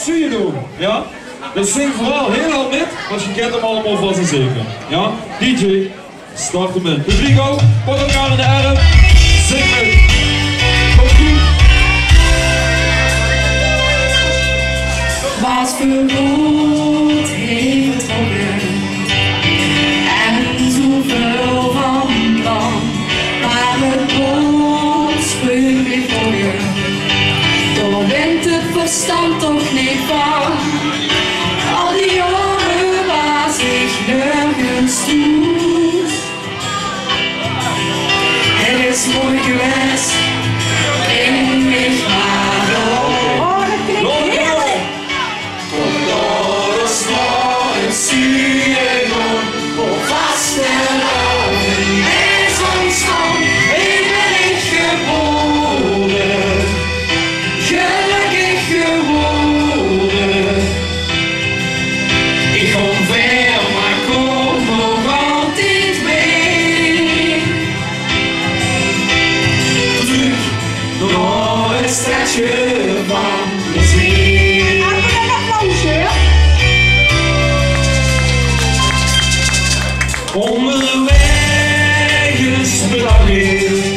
zie je doen, ja? Dus zing vooral heel hard met, want je kent hem allemaal vast en zeker. Ja? DJ, start hem in. Publiek ook, pak elkaar in de arm, zing met. Komt goed. Wat verrood heeft gebeurd en zoveel van dan, maar het bot spreekt weer voor je. Daar wint het verstand toch niet van. Al die jaren waar zich nergens toe. Het is mooi geweest, in mich maar op. Stretje van plezier. Even een applausje. Onderweg is bedankt.